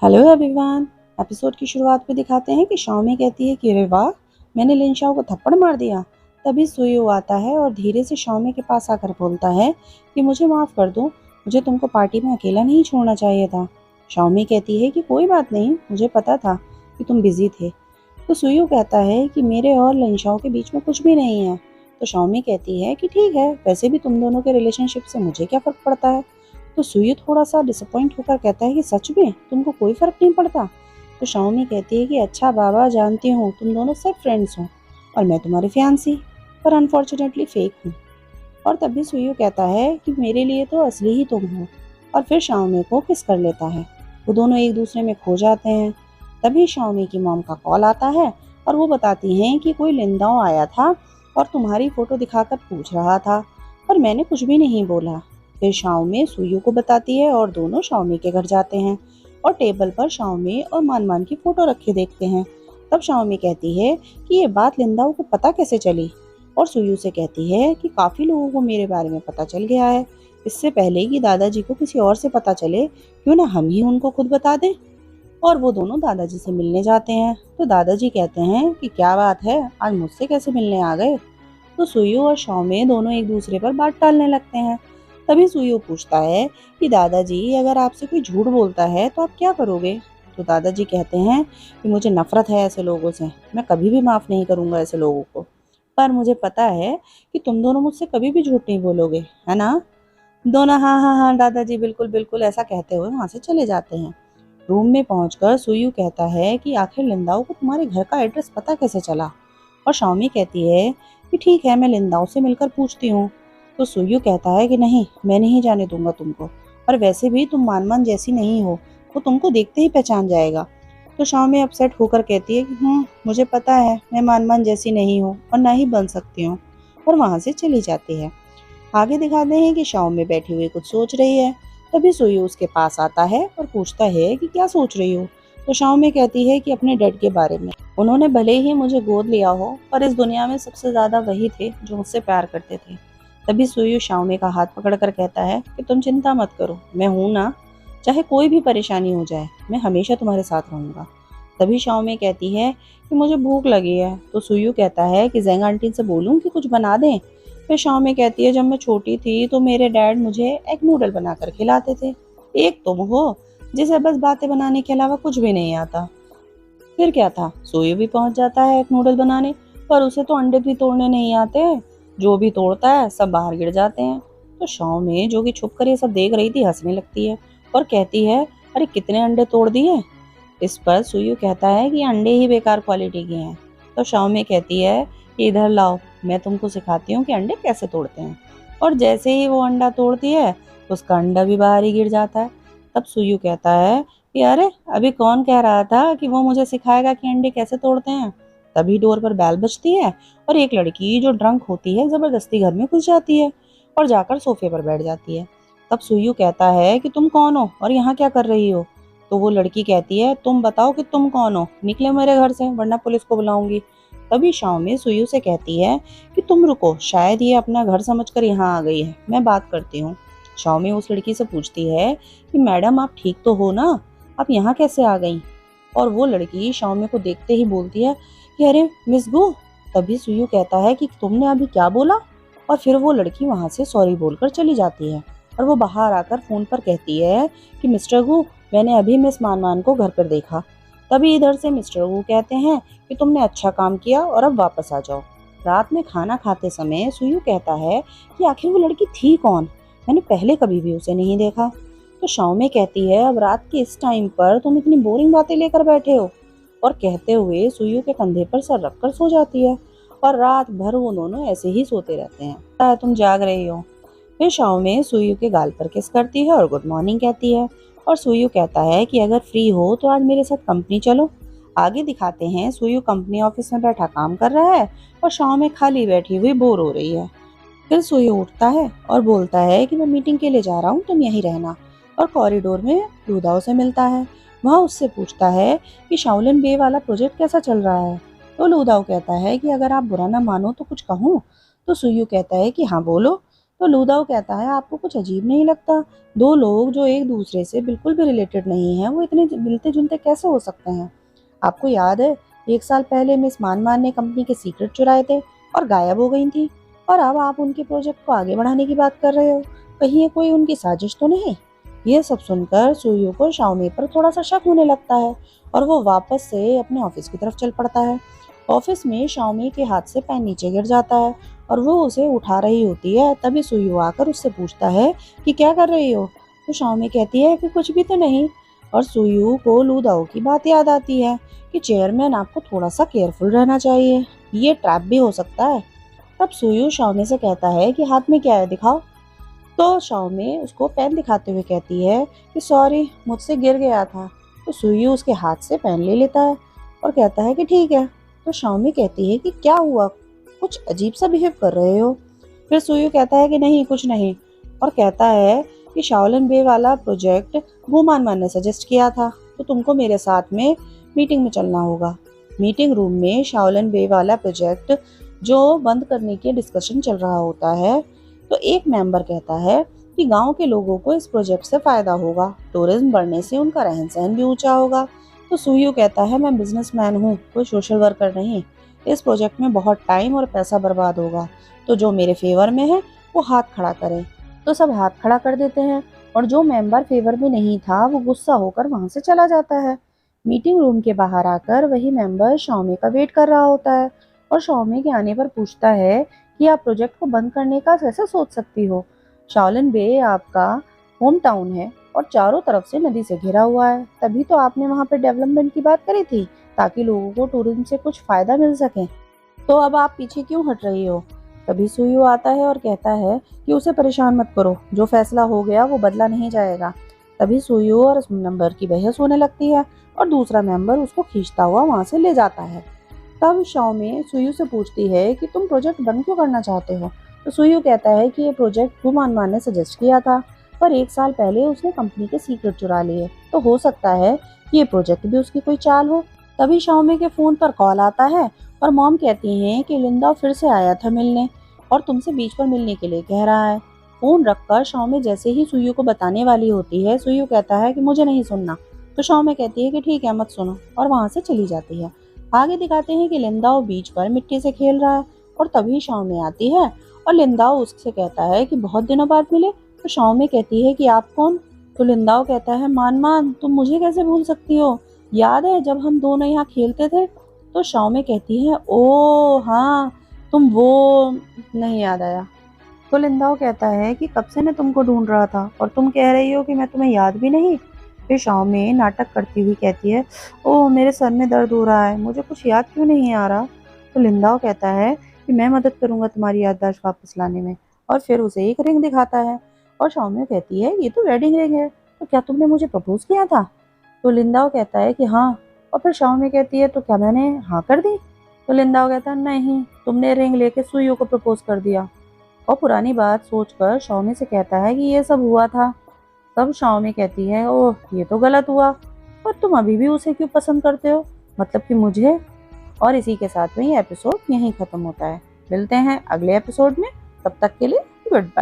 Hello everyone. Episode की शुरुआत में दिखाते हैं कि शाओमी कहती है कि अरे वाह, मैंने लिनशाओ को थप्पड़ मार दिया। तभी सुयू आता है और धीरे से शाओमी के पास आकर बोलता है कि मुझे माफ़ कर दो, मुझे तुमको पार्टी में अकेला नहीं छोड़ना चाहिए था। शाओमी कहती है कि कोई बात नहीं, मुझे पता था कि तुम बिजी थे। तो सुयू कहता है कि मेरे और लिनशाओ के बीच में कुछ भी नहीं है। तो शाओमी कहती है कि ठीक है, वैसे भी तुम दोनों के रिलेशनशिप से मुझे क्या फ़र्क पड़ता है। तो सुयु थोड़ा सा डिसअपॉइंट होकर कहता है कि सच में तुमको कोई फर्क नहीं पड़ता। तो शाओमी कहती है कि अच्छा बाबा, जानती हूँ तुम दोनों सब फ्रेंड्स हो और मैं तुम्हारी फियांसी, पर अनफॉर्चुनेटली फेक हूँ। और तभी सुयु कहता है कि मेरे लिए तो असली ही तुम हो, और फिर शाओमी को किस कर लेता है। वो दोनों एक दूसरे में खो जाते हैं। तभी शाओमी की मॉम का कॉल आता है और वो बताती हैं कि कोई लिंदाओ आया था और तुम्हारी फोटो दिखाकर पूछ रहा था, पर मैंने कुछ भी नहीं बोला। फिर शाओमी सुयू को बताती है और दोनों शाओमी के घर जाते हैं और टेबल पर शाओमी और मानमान की फोटो रखे देखते हैं। तब शाओमी कहती है कि ये बात लिंदाओ को पता कैसे चली, और सुयू से कहती है कि काफी लोगों को मेरे बारे में पता चल गया है। इससे पहले कि दादाजी को किसी और से पता चले, क्यों ना हम ही उनको खुद बता दें। और वो दोनों दादाजी से मिलने जाते हैं। तो दादाजी कहते हैं कि क्या बात है, आज मुझसे कैसे मिलने आ गए। तो सुयू और शाओमी दोनों एक दूसरे पर बात टालने लगते हैं। तभी सुयू पूछता है कि दादाजी, अगर आपसे कोई झूठ बोलता है तो आप क्या करोगे। तो दादाजी कहते हैं कि मुझे नफरत है ऐसे लोगों से, मैं कभी भी माफ़ नहीं करूंगा ऐसे लोगों को, पर मुझे पता है कि तुम दोनों मुझसे कभी भी झूठ नहीं बोलोगे, है ना। दोनों हाँ हाँ हाँ दादाजी, बिल्कुल बिल्कुल, ऐसा कहते हुए वहां से चले जाते हैं। रूम में पहुंचकर सुयू कहता है कि आखिर लिंदाओ को तुम्हारे घर का एड्रेस पता कैसे चला। और शाओमी कहती है कि ठीक है, मैं लिंदाओ से मिलकर पूछती हूँ। तो सुयू कहता है कि नहीं, मैं नहीं जाने दूंगा तुमको, और वैसे भी तुम मानमान जैसी नहीं हो, वो तुमको देखते ही पहचान जाएगा। तो शाओमी अपसेट होकर कहती है कि मुझे पता है मैं मानमान जैसी नहीं हूँ और ना ही बन सकती हूँ, और वहां से चली जाती है। आगे दिखाते हैं कि शाओमी बैठी हुई कुछ सोच रही है। तभी सुयू उसके पास आता है और पूछता है कि क्या सोच रही हो। तो शाओमी कहती है कि अपने डैड के बारे में। उन्होंने भले ही मुझे गोद लिया हो, पर इस दुनिया में सबसे ज्यादा वही थे जो मुझसे प्यार करते थे। तभी सुयू शाओमी का हाथ पकड़कर कहता है कि तुम चिंता मत करो, मैं हूं ना, चाहे कोई भी परेशानी हो जाए मैं हमेशा तुम्हारे साथ रहूंगा। तभी शाओमी कहती है कि मुझे भूख लगी है। तो सुयू कहता है कि जेंग आंटी से बोलूं कि कुछ बना दें। फिर शाओमी कहती है जब मैं छोटी थी तो मेरे डैड मुझे एग नूडल बनाकर खिलाते थे। एक तुम हो जिसे बस बातें बनाने के अलावा कुछ भी नहीं आता। फिर क्या था, सोयू भी पहुंच जाता है एग नूडल बनाने, पर उसे तो अंडे भी तोड़ने नहीं आते। जो भी तोड़ता है सब बाहर गिर जाते हैं। तो शाओमी, जो कि छुप कर ये सब देख रही थी, हंसने लगती है और कहती है अरे कितने अंडे तोड़ दिए। इस पर सुयू कहता है कि अंडे ही बेकार क्वालिटी के हैं। तो शाओमी कहती है कि इधर लाओ, मैं तुमको सिखाती हूँ कि अंडे कैसे तोड़ते हैं। और जैसे ही वो अंडा तोड़ती है, उसका अंडा भी बाहर ही गिर जाता है। तब सुयू कहता है कि अरे, अभी कौन कह रहा था कि वो मुझे सिखाएगा कि अंडे कैसे तोड़ते हैं। तभी डोर पर बेल बजती है और एक लड़की जो ड्रंक होती है जबरदस्ती घर में घुस जाती है और जाकर सोफे पर बैठ जाती है। तब सुयू कहता है कि तुम कौन हो और यहाँ क्या कर रही हो। तो वो लड़की कहती है तुम बताओ कि तुम कौन हो, निकले मेरे घर से वरना पुलिस को बुलाऊंगी। तभी शाओमी सुयू से कहती है कि तुम रुको, शायद ये अपना घर समझकर यहाँ आ गई है, मैं बात करती हूँ। शाओमी उस लड़की से पूछती है कि मैडम आप ठीक तो हो ना, आप यहाँ कैसे आ गई। और वो लड़की शाओमी को देखते ही बोलती है कि अरे मिस गो। तभी सुयू कहता है कि तुमने अभी क्या बोला, और फिर वो लड़की वहां से सॉरी बोलकर चली जाती है। और वो बाहर आकर फोन पर कहती है कि मिस्टर गु, मैंने अभी मिस मानमान को घर पर देखा। तभी इधर से मिस्टर गु कहते हैं कि तुमने अच्छा काम किया और अब वापस आ जाओ। रात में खाना खाते समय सुयू कहता है कि आखिर वो लड़की थी कौन, मैंने पहले कभी भी उसे नहीं देखा। तो शाओमी कहती है अब रात के इस टाइम पर तुम इतनी बोरिंग बातें लेकर बैठे हो, और कहते हुए सुयू के कंधे पर सर रखकर सो जाती है। और रात भर वो दोनों ऐसे ही सोते रहते हैं। तुम जाग रही हो। फिर शाओमी सुयू के गाल पर किस करती है और गुड मॉर्निंग कहती है। और सुयू कहता है कि अगर फ्री हो तो आज मेरे साथ कंपनी चलो। आगे दिखाते हैं सुयू कंपनी ऑफिस में बैठा काम कर रहा है और शाओमी खाली बैठी हुई बोर हो रही है। फिर सुयू उठता है और बोलता है कि मैं मीटिंग के लिए जा रहा हूँ, तुम यहीं रहना। और कॉरिडोर में लूदाओ से मिलता है। वह उससे पूछता है कि शाओलिन बे वाला प्रोजेक्ट कैसा चल रहा है। तो लूदाओ कहता है कि अगर आप बुरा ना मानो तो कुछ कहूँ। तो सुयू कहता है कि हाँ बोलो। तो लूदाओ कहता है, आपको कुछ अजीब नहीं लगता? दो लोग जो एक दूसरे से बिल्कुल भी रिलेटेड नहीं है, वो इतने मिलते जुलते कैसे हो सकते हैं? आपको याद है, 1 साल पहले मिस मानमान ने कंपनी के सीक्रेट चुराए थे और गायब हो गई थी, और अब आप उनके प्रोजेक्ट को आगे बढ़ाने की बात कर रहे हो। कहीं ये कोई उनकी साजिश तो नहीं? ये सब सुनकर सुयू को शाओमी पर थोड़ा सा शक होने लगता है और वो वापस से अपने ऑफिस की तरफ चल पड़ता है। ऑफिस में शाओमी के हाथ से पेन नीचे गिर जाता है और वो उसे उठा रही होती है। तभी सुयू आकर उससे पूछता है कि क्या कर रही हो? तो शाओमी कहती है कि कुछ भी तो नहीं। और सुयू को लूदाओ की बात याद आती है कि चेयरमैन, आपको थोड़ा सा केयरफुल रहना चाहिए, ये ट्रैप भी हो सकता है। तब सुयू शाओमी से कहता है कि हाथ में क्या है, दिखाओ। तो शाओमी उसको पेन दिखाते हुए कहती है कि सॉरी, मुझसे गिर गया था। तो सुयू उसके हाथ से पेन ले लेता है और कहता है कि ठीक है। तो शाओमी कहती है कि क्या हुआ, कुछ अजीब सा बिहेव कर रहे हो? फिर सुयू कहता है कि नहीं, कुछ नहीं, और कहता है कि शाओलिन बे वाला प्रोजेक्ट गुमान मान ने सजेस्ट किया था, तो तुमको मेरे साथ में मीटिंग में चलना होगा। मीटिंग रूम में शाओलिन बे वाला प्रोजेक्ट जो बंद करने की डिस्कशन चल रहा होता है, तो एक मेंबर कहता है कि गांव के लोगों को इस प्रोजेक्ट से फायदा होगा, टूरिज्म बढ़ने से उनका रहन सहन भी ऊंचा होगा। तो सुयू कहता है, मैं बिजनेसमैन हूँ, कोई सोशल वर्कर नहीं। इस प्रोजेक्ट में बहुत टाइम और पैसा बर्बाद होगा, तो जो मेरे फेवर में है वो हाथ खड़ा करे। तो सब हाथ खड़ा कर देते हैं और जो मेंबर फेवर में नहीं था वो गुस्सा होकर वहां से चला जाता है। मीटिंग रूम के बाहर आकर वही मेंबर शाओमी का वेट कर रहा होता है और शाओमी के आने पर पूछता है कि आप प्रोजेक्ट को बंद करने का कैसे सोच सकती हो? शाओलिन बे आपका होम टाउन है और चारों तरफ से नदी से घिरा हुआ है, तभी तो आपने वहां पर डेवलपमेंट की बात करी थी, ताकि लोगों को टूरिज्म से कुछ फायदा मिल सके। तो अब आप पीछे क्यों हट रही हो? तभी सुयू आता है और कहता है कि उसे परेशान मत करो, जो फैसला हो गया वो बदला नहीं जाएगा। तभी सुयू और उस मेंबर की बहस होने लगती है और दूसरा मेंबर उसको खींचता हुआ वहां से ले जाता है। तब शाओमी सुयू से पूछती है कि तुम प्रोजेक्ट बंद क्यों करना चाहते हो? तो सुयू कहता है कि ये प्रोजेक्ट गुमान मान ने सजेस्ट किया था, पर 1 साल पहले उसने कंपनी के सीक्रेट चुरा लिए, तो हो सकता है कि ये प्रोजेक्ट भी उसकी कोई चाल हो। तभी शाओमी के फोन पर कॉल आता है और मॉम कहती हैं कि लिंदा फिर से आया था मिलने और तुमसे बीच पर मिलने के लिए कह रहा है। फोन रखकर शाओमी जैसे ही सुयू को बताने वाली होती है, सुयू कहता है कि मुझे नहीं सुनना। तो शाओमी कहती है कि ठीक है, मत सुनो, और वहां से चली जाती है। आगे दिखाते हैं कि लिंदाओ बीच पर मिट्टी से खेल रहा है और तभी शाओमी आती है और लिंदाओ उससे कहता है कि बहुत दिनों बाद मिले। तो शाओमी कहती है कि आप कौन? तो लिंदाओ कहता है, मान मान, तुम मुझे कैसे भूल सकती हो? याद है जब हम दोनों यहाँ खेलते थे? तो शाओमी कहती है, ओ हाँ, तुम वो, नहीं याद आया। तो लिंदाओ कहता है कि कब से मैं तुमको ढूंढ रहा था और तुम कह रही हो कि मैं तुम्हें याद भी नहीं। फिर शाओमी नाटक करती हुई कहती है, ओह मेरे सर में दर्द हो रहा है, मुझे कुछ याद क्यों नहीं आ रहा? तो लिंदाओ कहता है कि मैं मदद करूंगा तुम्हारी याददाश्त वापस लाने में, और फिर उसे एक रिंग दिखाता है और शाओमी कहती है, ये तो वेडिंग रिंग है, तो क्या तुमने मुझे प्रपोज किया था? तो लिंदाओ कहता है कि हाँ। और फिर शाओमी कहती है, तो क्या मैंने हाँ कर दी? तो लिंदाओ कहता है, नहीं, तुमने रिंग लेके सुइयों को प्रपोज कर दिया। और पुरानी बात सोचकर शाओमी से कहता है कि ये सब हुआ था। तब शाओमी कहती है, ओह ये तो गलत हुआ, पर तुम अभी भी उसे क्यों पसंद करते हो, मतलब कि मुझे? और इसी के साथ में ये एपिसोड यहीं खत्म होता है। मिलते हैं अगले एपिसोड में, तब तक के लिए गुड बाय।